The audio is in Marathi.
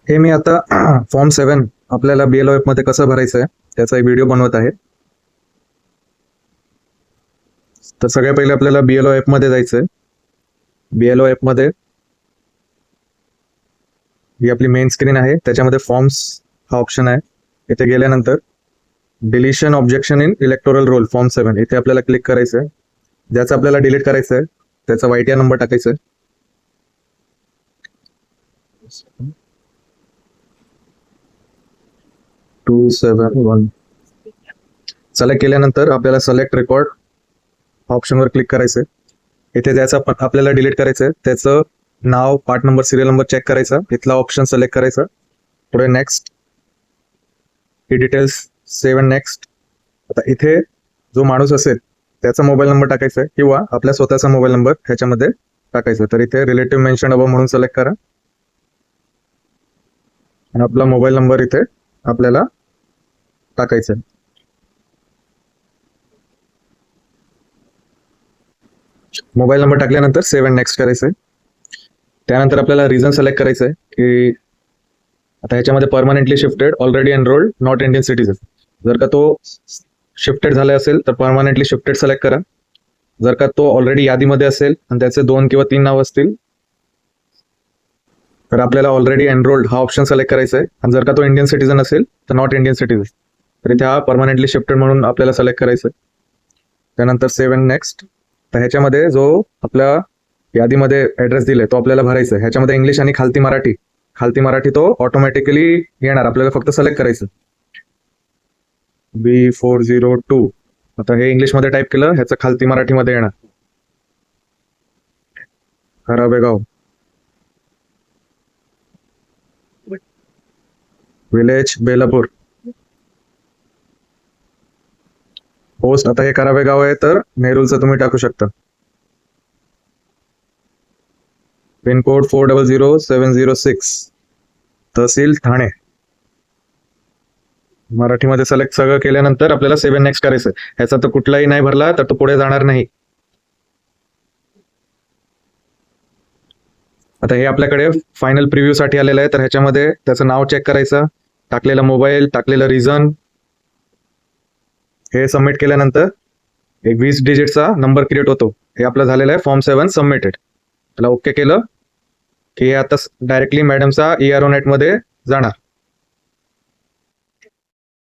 हे मी आता फॉर्म 7 आपल्याला BLO ॲप मध्ये कसं भरायचं आहे त्याचा एक व्हिडिओ बनवत आहे. तर सगळ्यात पहिले आपल्याला BLO ॲप मध्ये जायचं आहे. BLO ॲप मध्ये ही आपली मेन स्क्रीन आहे, त्याच्यामध्ये फॉर्म्स हा ऑप्शन आहे. इथे गेल्यानंतर deletion objection in electoral roll form 7 इथे आपल्याला क्लिक करायचं आहे. ज्याचं आपल्याला डिलीट करायचं आहे त्याचा YTR नंबर टाकायचा आहे. टू 7 1 सिलेक्ट केल्यानंतर आपल्याला सिलेक्ट रेकॉर्ड ऑप्शनवर क्लिक करायचं आहे. इथे ज्याचा आपल्याला डिलीट करायचं आहे त्याचं नाव, part number, serial number check करायचा, इथला ऑप्शन सिलेक्ट करायचा, पुढे नेक्स्ट, ही डिटेल्स सेव्ह अँड नेक्स्ट. आता इथे जो माणूस असेल त्याचा मोबाईल नंबर टाकायचा आहे किंवा आपल्या स्वतःचा मोबाईल नंबर ह्याच्यामध्ये टाकायचा. तर इथे रिलेटिव्ह मेन्शन अबव म्हणून सिलेक्ट करा आणि आपला मोबाईल नंबर इथे आपल्याला टाकायचा आहे. मोबाईल नंबर टाकल्यानंतर सेव्ह अँड नेक्स्ट करायचंय. त्यानंतर आपल्याला रिझन सिलेक्ट करायचंय की आता ह्याच्यामध्ये permanently shifted, already enrolled, not Indian citizen. जर का तो शिफ्टेड झाला असेल तर परमनंटली शिफ्टेड सिलेक्ट करा. जर का तो ऑलरेडी यादीमध्ये असेल आणि त्याचे 2 किंवा 3 नाव असतील तर आपल्याला ऑलरेडी एनरोल्ड हा ऑप्शन सिलेक्ट करायचा आहे. आणि जर का तो इंडियन सिटीजन असेल तर नॉट इंडियन सिटीजन, तर इथे हा परमनंटली शिफ्टेड म्हणून आपल्याला सिलेक्ट करायचं आहे. त्यानंतर सेव्ह अँड नेक्स्ट. तर ह्याच्यामध्ये जो आपल्या यादीमध्ये ऍड्रेस दिलाय तो आपल्याला भरायचा आहे. ह्याच्यामध्ये इंग्लिश आणि खालती मराठी तो ऑटोमॅटिकली येणार, आपल्याला फक्त सिलेक्ट करायचं. B402. आता हे इंग्लिशमध्ये टाईप केलं, ह्याचं खालती मराठीमध्ये येणार खराबेगाव, विलेज बेलापूर, पोस्ट. आता हे कराबेगाव आहे तर नेरूलचं तुम्ही टाकू शकता. पिनकोड 400706, तहसील ठाणे. मराठीमध्ये सिलेक्ट सगळं केल्यानंतर आपल्याला सेव्ह नेक्स्ट करायचं. ह्याचा तर कुठलाही नाही भरला तर तो पुढे जाणार नाही. आता हे आपल्याकडे फायनल प्रिव्ह्यू साठी आलेलं आहे. तर ह्याच्यामध्ये त्याचं नाव चेक करायचं, टाकलेला मोबाईल, टाकलेलं रिझन, हे सबमिट केल्यानंतर एक 20 डिजिटचा नंबर क्रिएट होतो. हे आपलं झालेलं आहे फॉर्म 7 सबमिटेड. त्याला ओके केलं की हे आता डायरेक्टली मॅडमचा ERO नेट मध्ये जाणार.